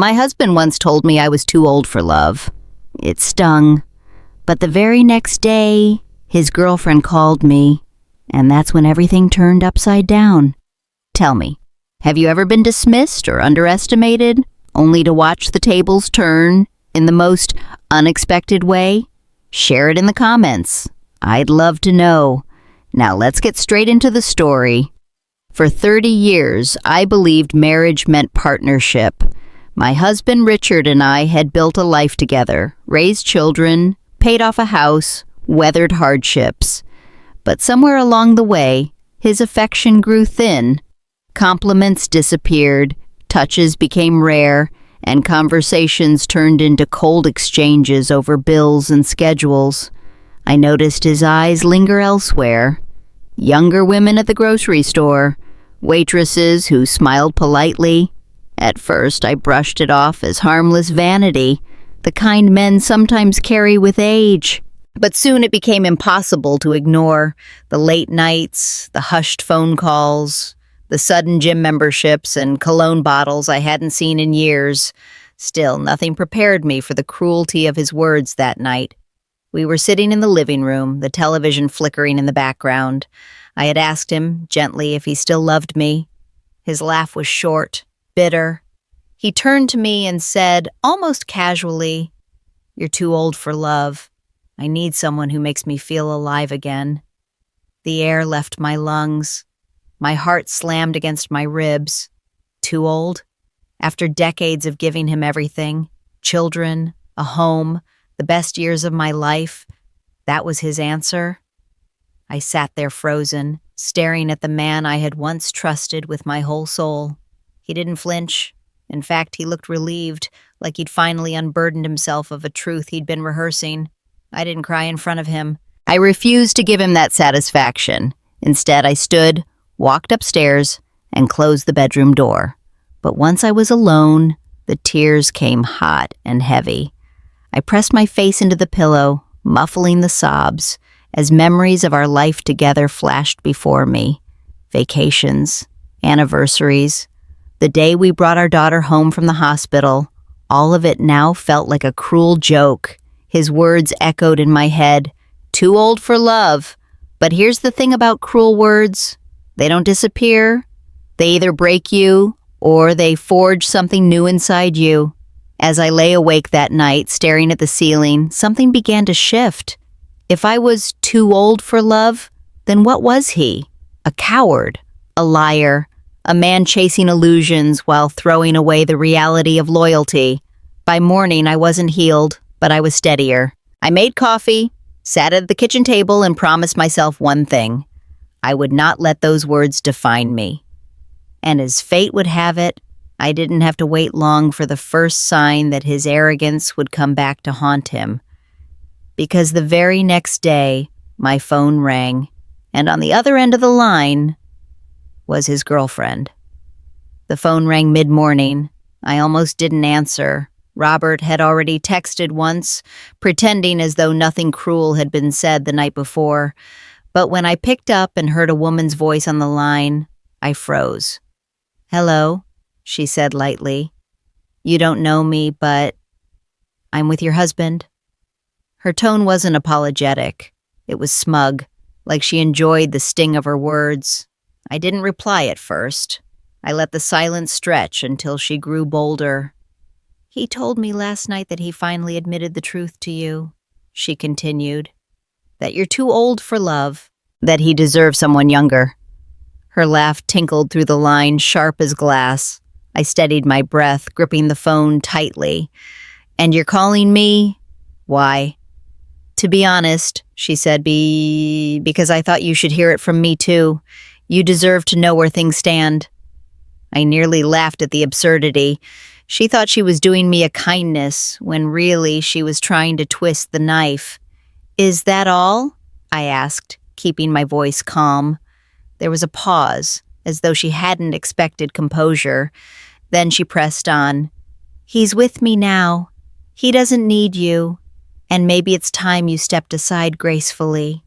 My husband once told me I was too old for love. It stung. But the very next day, his girlfriend called me, and that's when everything turned upside down. Tell me, have you ever been dismissed or underestimated, only to watch the tables turn in the most unexpected way? Share it in the comments. I'd love to know. Now let's get straight into the story. For 30 years, I believed marriage meant partnership. My husband Richard and I had built a life together, raised children, paid off a house, weathered hardships. But somewhere along the way, his affection grew thin. Compliments disappeared, touches became rare, and conversations turned into cold exchanges over bills and schedules. I noticed his eyes linger elsewhere. Younger women at the grocery store, waitresses who smiled politely. At first, I brushed it off as harmless vanity, the kind men sometimes carry with age. But soon it became impossible to ignore the late nights, the hushed phone calls, the sudden gym memberships and cologne bottles I hadn't seen in years. Still, nothing prepared me for the cruelty of his words that night. We were sitting in the living room, the television flickering in the background. I had asked him, gently, if he still loved me. His laugh was short, bitter. He turned to me and said, almost casually, "You're too old for love. I need someone who makes me feel alive again." The air left my lungs. My heart slammed against my ribs. Too old? After decades of giving him everything, children, a home, the best years of my life, that was his answer? I sat there frozen, staring at the man I had once trusted with my whole soul. He didn't flinch. In fact, he looked relieved, like he'd finally unburdened himself of a truth he'd been rehearsing. I didn't cry in front of him. I refused to give him that satisfaction. Instead, I stood, walked upstairs, and closed the bedroom door. But once I was alone, the tears came hot and heavy. I pressed my face into the pillow, muffling the sobs, as memories of our life together flashed before me. Vacations, anniversaries, the day we brought our daughter home from the hospital, all of it now felt like a cruel joke. His words echoed in my head, "Too old for love." But here's the thing about cruel words. They don't disappear. They either break you or they forge something new inside you. As I lay awake that night, staring at the ceiling, something began to shift. If I was too old for love, then what was he? A coward, a liar, a man chasing illusions while throwing away the reality of loyalty. By morning, I wasn't healed, but I was steadier. I made coffee, sat at the kitchen table, and promised myself one thing. I would not let those words define me. And as fate would have it, I didn't have to wait long for the first sign that his arrogance would come back to haunt him. Because the very next day, my phone rang, and on the other end of the line was his girlfriend. The phone rang mid-morning. I almost didn't answer. Robert had already texted once, pretending as though nothing cruel had been said the night before. But when I picked up and heard a woman's voice on the line, I froze. "Hello," she said lightly. "You don't know me, but I'm with your husband." Her tone wasn't apologetic. It was smug, like she enjoyed the sting of her words. I didn't reply at first. I let the silence stretch until she grew bolder. "He told me last night that he finally admitted the truth to you," she continued. "That you're too old for love, that he deserves someone younger." Her laugh tinkled through the line, sharp as glass. I steadied my breath, gripping the phone tightly. "And you're calling me? Why?" "To be honest," she said, because I thought you should hear it from me too. You deserve to know where things stand." I nearly laughed at the absurdity. She thought she was doing me a kindness, when really she was trying to twist the knife. "Is that all?" I asked, keeping my voice calm. There was a pause, as though she hadn't expected composure. Then she pressed on. "He's with me now. He doesn't need you. And maybe it's time you stepped aside gracefully."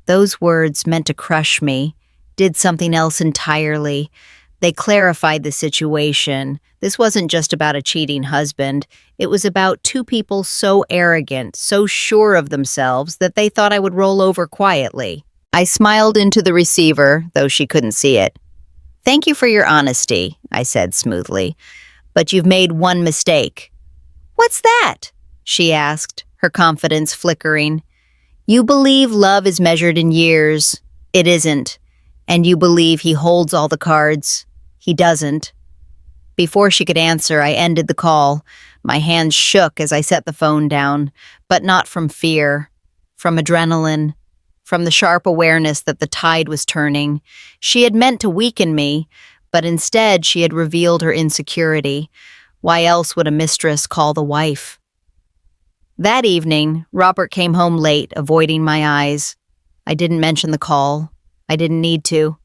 Those words meant to crush me, did something else entirely. They clarified the situation. This wasn't just about a cheating husband. It was about two people so arrogant, so sure of themselves that they thought I would roll over quietly. I smiled into the receiver, though she couldn't see it. "Thank you for your honesty," I said smoothly, "but you've made one mistake." "What's that?" she asked, her confidence flickering. "You believe love is measured in years. It isn't. And you believe he holds all the cards. He doesn't." Before she could answer, I ended the call. My hands shook as I set the phone down, but not from fear, from adrenaline, from the sharp awareness that the tide was turning. She had meant to weaken me, but instead she had revealed her insecurity. Why else would a mistress call the wife? That evening, Robert came home late, avoiding my eyes. I didn't mention the call. I didn't need to,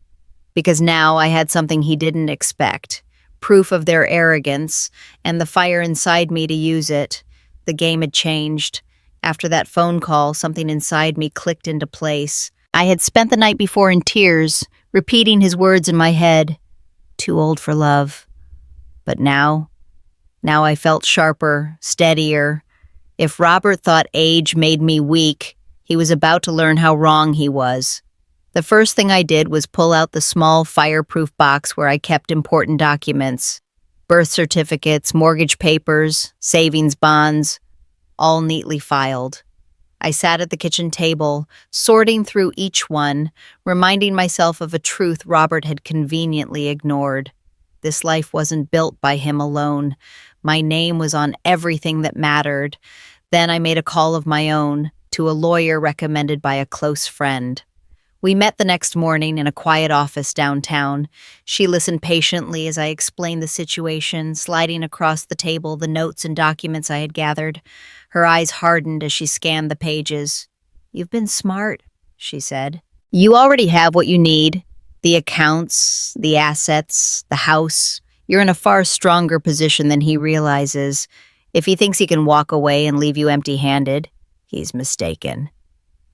because now I had something he didn't expect. Proof of their arrogance, and the fire inside me to use it. The game had changed. After that phone call, something inside me clicked into place. I had spent the night before in tears, repeating his words in my head. Too old for love. But now I felt sharper, steadier. If Robert thought age made me weak, he was about to learn how wrong he was. The first thing I did was pull out the small fireproof box where I kept important documents. Birth certificates, mortgage papers, savings bonds, all neatly filed. I sat at the kitchen table, sorting through each one, reminding myself of a truth Robert had conveniently ignored. This life wasn't built by him alone. My name was on everything that mattered. Then I made a call of my own to a lawyer recommended by a close friend. We met the next morning in a quiet office downtown. She listened patiently as I explained the situation, sliding across the table the notes and documents I had gathered. Her eyes hardened as she scanned the pages. "You've been smart," she said. "You already have what you need. The accounts, the assets, the house. You're in a far stronger position than he realizes. If he thinks he can walk away and leave you empty-handed, he's mistaken."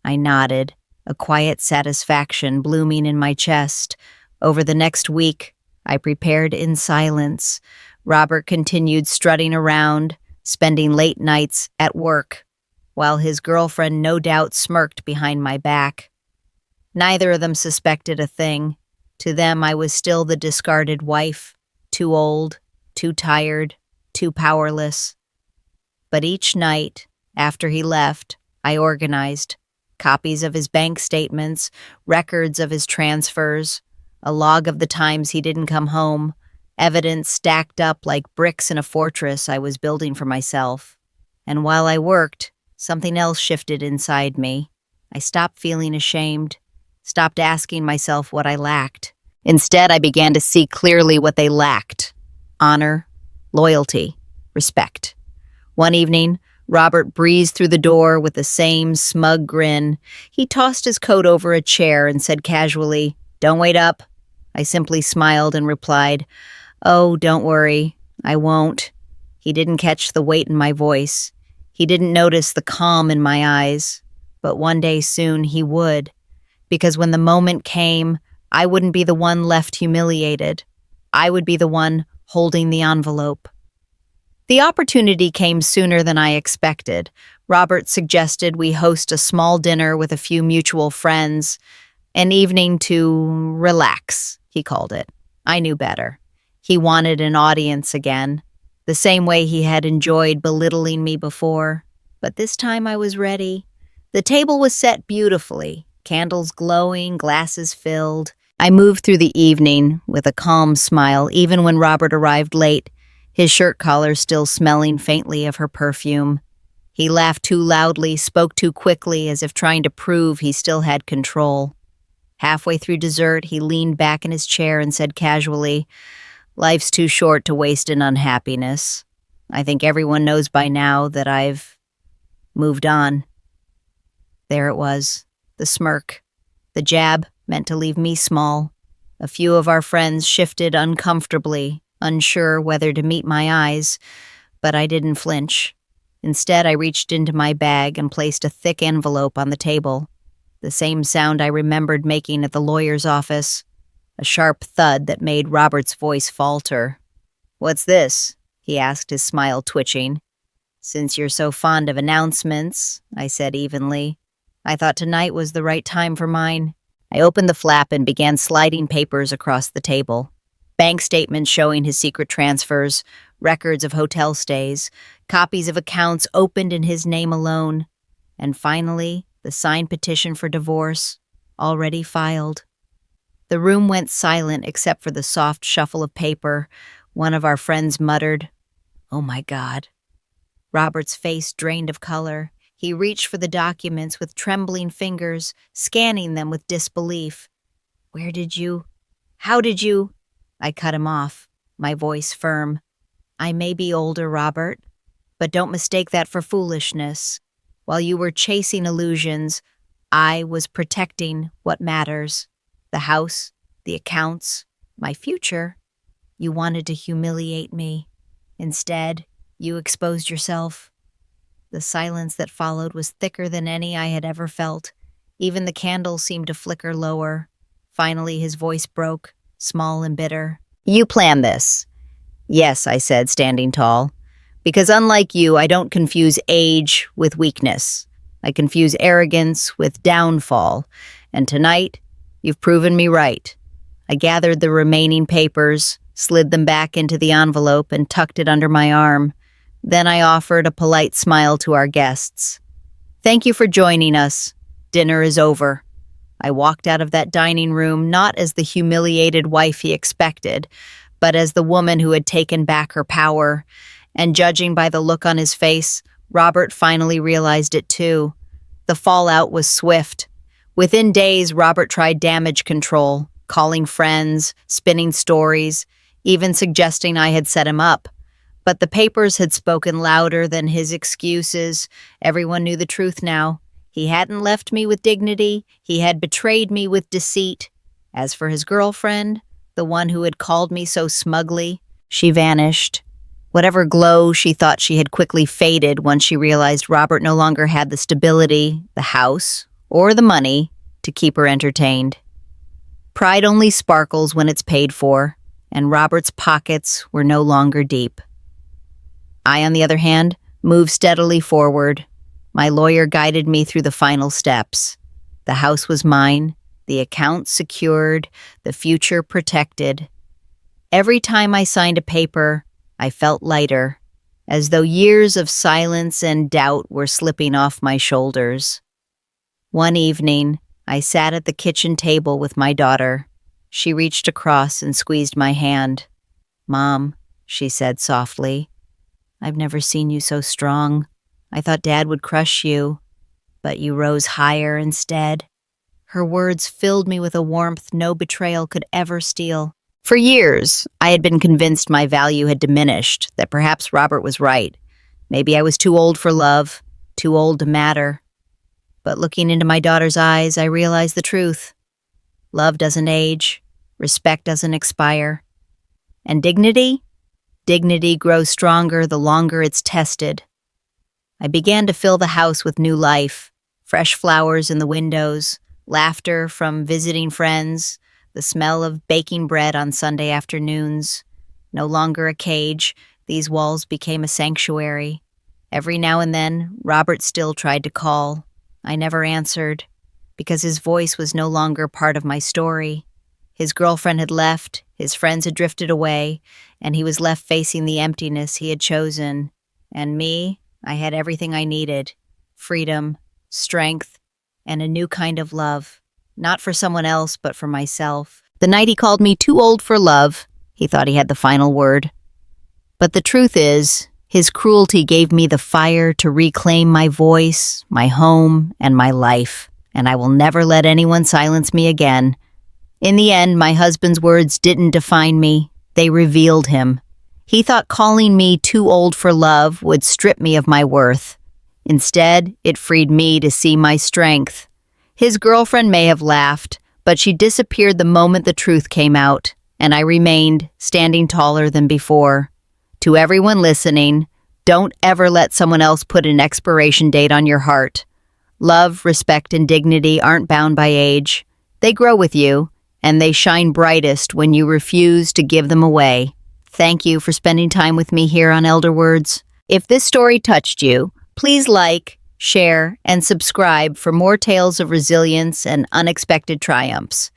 I nodded, a quiet satisfaction blooming in my chest. Over the next week, I prepared in silence. Robert continued strutting around, spending late nights at work, while his girlfriend no doubt smirked behind my back. Neither of them suspected a thing. To them, I was still the discarded wife, too old, too tired, too powerless. But each night, after he left, I organized. Copies of his bank statements, records of his transfers, a log of the times he didn't come home, evidence stacked up like bricks in a fortress I was building for myself. And while I worked, something else shifted inside me. I stopped feeling ashamed, stopped asking myself what I lacked. Instead, I began to see clearly what they lacked: honor, loyalty, respect. One evening, Robert breezed through the door with the same smug grin. He tossed his coat over a chair and said casually, "Don't wait up." I simply smiled and replied, "Oh, don't worry, I won't." He didn't catch the weight in my voice. He didn't notice the calm in my eyes. But one day soon he would. Because when the moment came, I wouldn't be the one left humiliated. I would be the one holding the envelope. The opportunity came sooner than I expected. Robert suggested we host a small dinner with a few mutual friends, an evening to relax, he called it. I knew better. He wanted an audience again, the same way he had enjoyed belittling me before. But this time I was ready. The table was set beautifully, candles glowing, glasses filled. I moved through the evening with a calm smile, even when Robert arrived late, his shirt collar still smelling faintly of her perfume. He laughed too loudly, spoke too quickly, as if trying to prove he still had control. Halfway through dessert, he leaned back in his chair and said casually, "Life's too short to waste in unhappiness. I think everyone knows by now that I've moved on." There it was, the smirk, the jab meant to leave me small. A few of our friends shifted uncomfortably, unsure whether to meet my eyes, but I didn't flinch. Instead, I reached into my bag and placed a thick envelope on the table, the same sound I remembered making at the lawyer's office. a sharp thud that made Robert's voice falter. "What's this?" he asked, his smile twitching. "Since you're so fond of announcements," I said evenly, "I thought tonight was the right time for mine." I opened the flap and began sliding papers across the table. Bank statements showing his secret transfers, records of hotel stays, copies of accounts opened in his name alone, and finally, the signed petition for divorce, already filed. The room went silent except for the soft shuffle of paper. One of our friends muttered, "Oh my God." Robert's face drained of color. He reached for the documents with trembling fingers, scanning them with disbelief. How did you? I cut him off, my voice firm. "I may be older, Robert, but don't mistake that for foolishness. While you were chasing illusions, I was protecting what matters. The house, the accounts, my future. You wanted to humiliate me. Instead, you exposed yourself." The silence that followed was thicker than any I had ever felt. Even the candles seemed to flicker lower. Finally, his voice broke, small and bitter. "You planned this." "Yes," I said, standing tall. "Because unlike you, I don't confuse age with weakness. I confuse arrogance with downfall. And tonight, you've proven me right." I gathered the remaining papers, slid them back into the envelope, and tucked it under my arm. Then I offered a polite smile to our guests. "Thank you for joining us. Dinner is over." I walked out of that dining room not as the humiliated wife he expected, but as the woman who had taken back her power. And judging by the look on his face, Robert finally realized it too. The fallout was swift. Within days, Robert tried damage control, calling friends, spinning stories, even suggesting I had set him up. But the papers had spoken louder than his excuses. Everyone knew the truth now. He hadn't left me with dignity. He had betrayed me with deceit. As for his girlfriend, the one who had called me so smugly, she vanished. Whatever glow she thought she had quickly faded once she realized Robert no longer had the stability, the house, or the money to keep her entertained. Pride only sparkles when it's paid for, and Robert's pockets were no longer deep. I, on the other hand, moved steadily forward. My lawyer guided me through the final steps. The house was mine, the account secured, the future protected. Every time I signed a paper, I felt lighter, as though years of silence and doubt were slipping off my shoulders. One evening, I sat at the kitchen table with my daughter. She reached across and squeezed my hand. "Mom," she said softly, "I've never seen you so strong. I thought Dad would crush you, but you rose higher instead." Her words filled me with a warmth no betrayal could ever steal. For years, I had been convinced my value had diminished, that perhaps Robert was right. Maybe I was too old for love, too old to matter. But looking into my daughter's eyes, I realized the truth. Love doesn't age, respect doesn't expire. And dignity? Dignity grows stronger the longer it's tested. I began to fill the house with new life, fresh flowers in the windows, laughter from visiting friends, the smell of baking bread on Sunday afternoons. No longer a cage, these walls became a sanctuary. Every now and then, Robert still tried to call. I never answered, because his voice was no longer part of my story. His girlfriend had left, his friends had drifted away, and he was left facing the emptiness he had chosen. And me, I had everything I needed: freedom, strength, and a new kind of love. Not for someone else, but for myself. The night he called me too old for love, he thought he had the final word. But the truth is, his cruelty gave me the fire to reclaim my voice, my home, and my life, and I will never let anyone silence me again. In the end, my husband's words didn't define me. They revealed him. He thought calling me too old for love would strip me of my worth. Instead, it freed me to see my strength. His girlfriend may have laughed, but she disappeared the moment the truth came out, and I remained, standing taller than before. To everyone listening, don't ever let someone else put an expiration date on your heart. Love, respect, and dignity aren't bound by age. They grow with you, and they shine brightest when you refuse to give them away. Thank you for spending time with me here on Elder Words. If this story touched you, please like, share, and subscribe for more tales of resilience and unexpected triumphs.